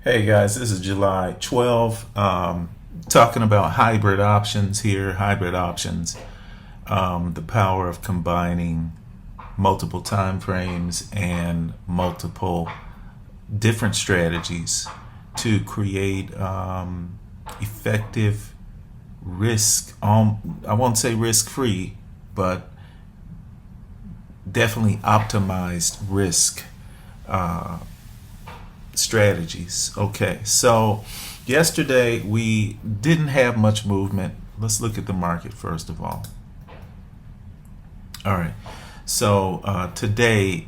Hey guys, this is July 12. Talking about hybrid options here. Hybrid options, the power of combining multiple time frames and multiple different strategies to create effective risk. I won't say risk free, but definitely optimized risk strategies. Okay, so yesterday we didn't have much movement. Let's look at the market first of all. All right, so today,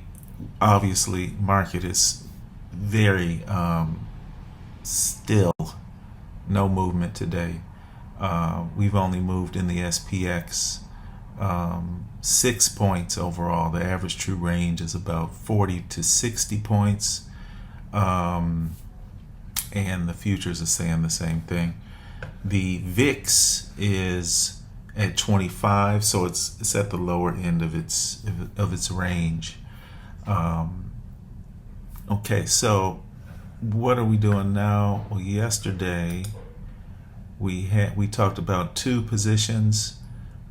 obviously, market is very still. No movement today. We've only moved in the SPX 6 points overall. The average true range is about 40 to 60 points. And the futures are saying the same thing. The VIX is at 25, so it's at the lower end of its range. Okay, so what are we doing now? Well, yesterday we talked about two positions,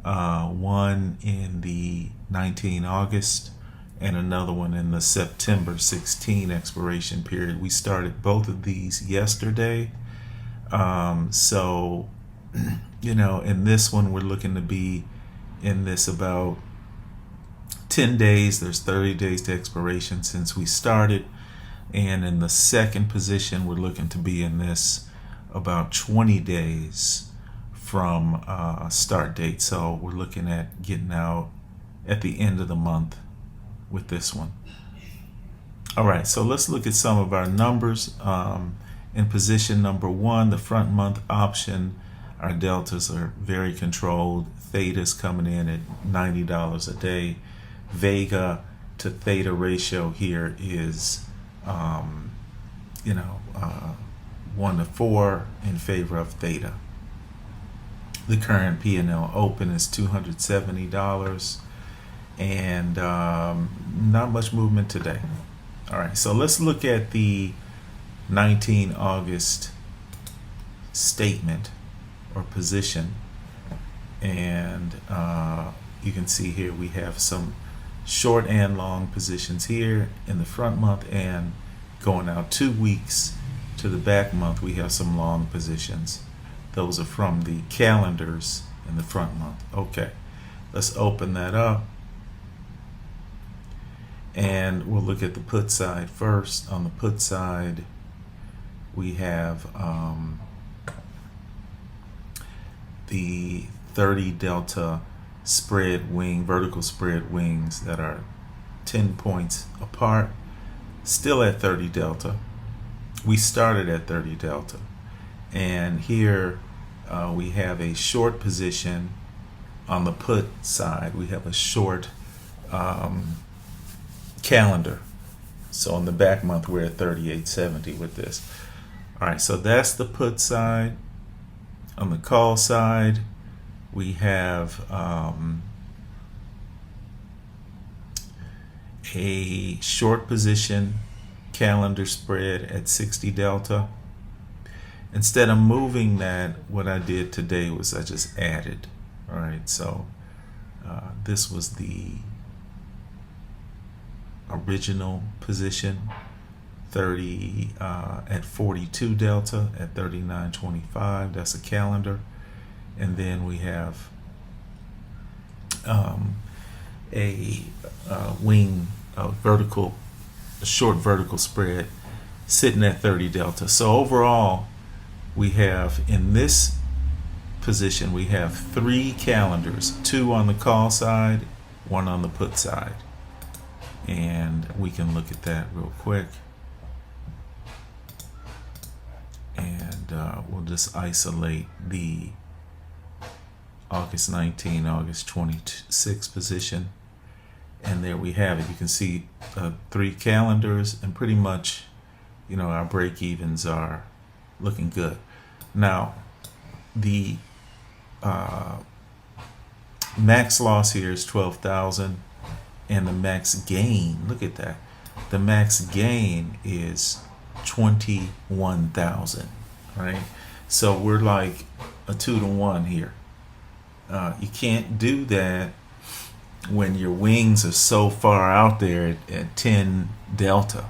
one in the 19 August and another one in the September 16 expiration period. We started both of these yesterday. So, in this one, we're looking to be in this about 10 days. There's 30 days to expiration since we started. And in the second position, we're looking to be in this about 20 days from start date. So we're looking at getting out at the end of the month with this one. All right, so let's look at some of our numbers. In position number one, the front month option, our deltas are very controlled. Theta's coming in at $90 a day. Vega to theta ratio here is 1 to 4 in favor of theta. The current P&L open is $270, and not much movement today. All right, so let's look at the 19 August statement or position, and you can see here we have some short and long positions here in the front month, and going out 2 weeks to the back month we have some long positions. Those are from the calendars in the front month. Okay, let's open that up and we'll look at the put side first. On the put side we have the 30 delta spread wing, vertical spread wings that are 10 points apart, still at 30 delta. We started at 30 delta, and here we have a short position on the put side. We have a short calendar. So on the back month we're at 38.70 with this. All right, so that's the put side. On the call side we have a short position calendar spread at 60 delta. Instead of moving that, what I did today was I just added. All right, so this was the original position, 30 at 42 delta at 39.25. That's a calendar. And then we have a wing, a short vertical spread sitting at 30 delta. So overall we have, in this position, we have 3 calendars, 2 on the call side, 1 on the put side. And we can look at that real quick. And we'll just isolate the August 19, August 26 position. And there we have it. You can see 3 calendars, and pretty much, our break evens are looking good. Now, the max loss here is 12,000, and the max gain, look at that. The max gain is 21,000, right? So we're like a 2 to 1 here. You can't do that when your wings are so far out there at 10 delta.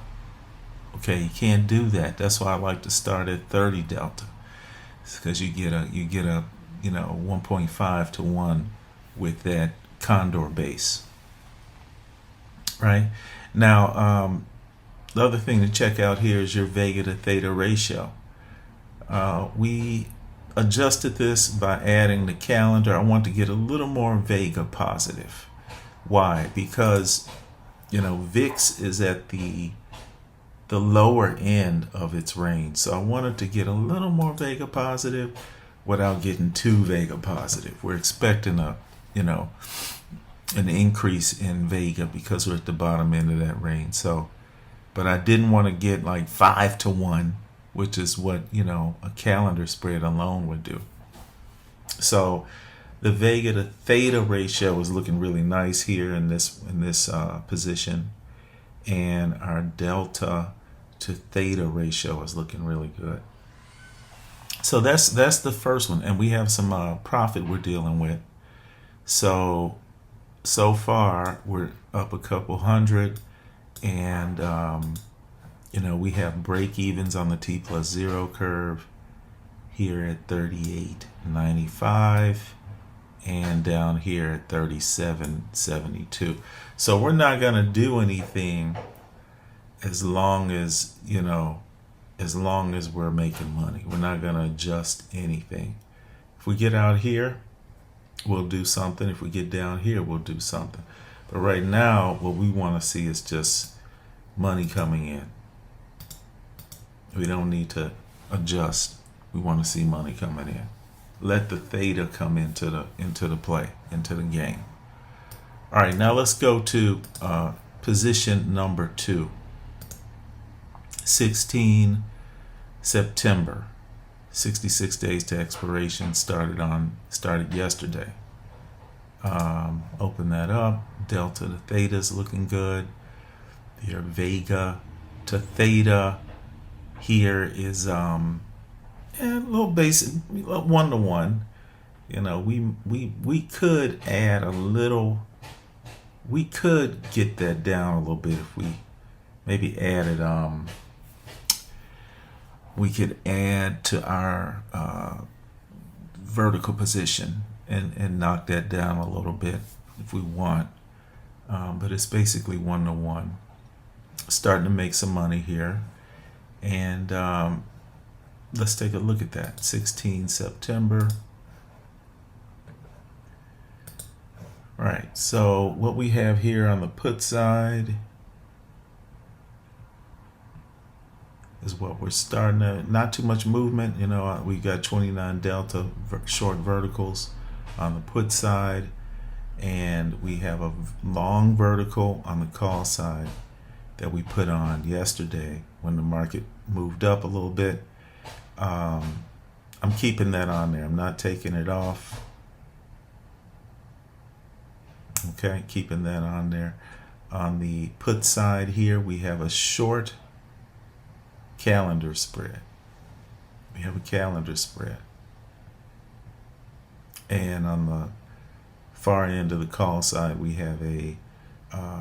Okay, you can't do that. That's why I like to start at 30 delta. It's because you get a 1.5 to 1 with that condor base. Right? Now, the other thing to check out here is your Vega to Theta ratio. We adjusted this by adding the calendar. I want to get a little more Vega positive. Why? Because VIX is at the lower end of its range, so I wanted to get a little more Vega positive without getting too Vega positive. We're expecting an increase in Vega because we're at the bottom end of that range. So, but I didn't want to get like 5 to 1, which is what a calendar spread alone would do. So the Vega to Theta ratio is looking really nice here in this position, and our Delta to Theta ratio is looking really good. So that's the first one, and we have some profit we're dealing with. So far we're up a couple hundred, and we have break evens on the T+0 curve here at 38.95 and down here at 37.72. So we're not going to do anything as long as we're making money. We're not going to adjust anything. If we get out here, we'll do something. If we get down here, we'll do something. But right now, what we want to see is just money coming in. We don't need to adjust. We want to see money coming in. Let the theta come into the play, into the game. All right, now let's go to position number 2. 16 September, 66 days to expiration. Started yesterday. Open that up. Delta to theta is looking good. Your Vega to theta here is a little basic, 1 to 1. We could add a little. We could get that down a little bit if we maybe added. We could add to our vertical position and knock that down a little bit if we want. But it's basically 1 to 1. Starting to make some money here. And let's take a look at that. 16 September. All right, so what we have here on the put side is what we're starting to, not too much movement. We got 29 delta short verticals on the put side, and we have a long vertical on the call side that we put on yesterday when the market moved up a little bit. I'm keeping that on there. I'm not taking it off. Okay, keeping that on there. On the put side here, we have a short calendar spread. We have a calendar spread. And on the far end of the call side, we have a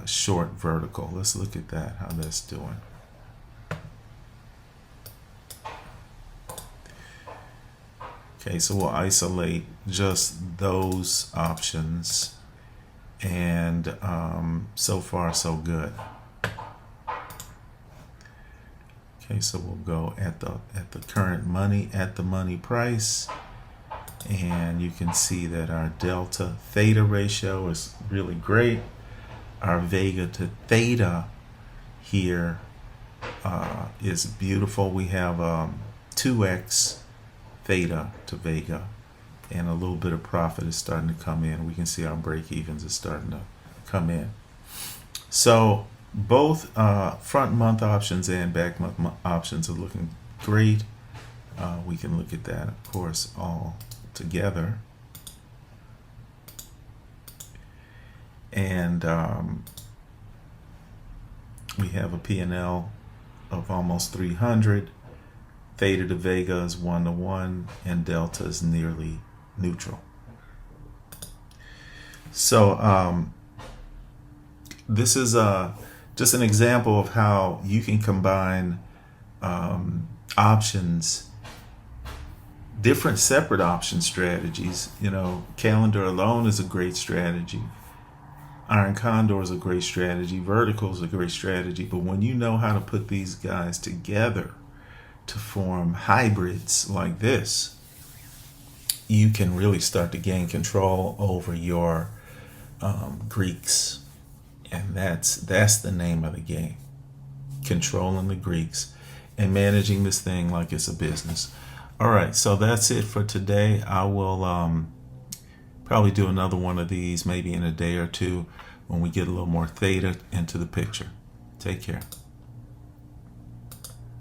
short vertical. Let's look at that, how that's doing. Okay, so we'll isolate just those options, and so far so good. Okay, so we'll go at the current money, at the money price, and you can see that our delta theta ratio is really great. Our Vega to theta here is beautiful. We have 2x theta to Vega, and a little bit of profit is starting to come in. We can see our break evens is starting to come in. So both front month options and back month options are looking great. We can look at that, of course, all together. And we have a P&L of almost 300. Theta to Vega is 1 to 1, and delta is nearly neutral. So this is just an example of how you can combine options, different separate option strategies. Calendar alone is a great strategy. Iron condor is a great strategy. Vertical is a great strategy. But when you know how to put these guys together to form hybrids like this, you can really start to gain control over your Greeks. And that's the name of the game. Controlling the Greeks and managing this thing like it's a business. All right, so that's it for today. I will probably do another one of these maybe in a day or two when we get a little more theta into the picture. Take care.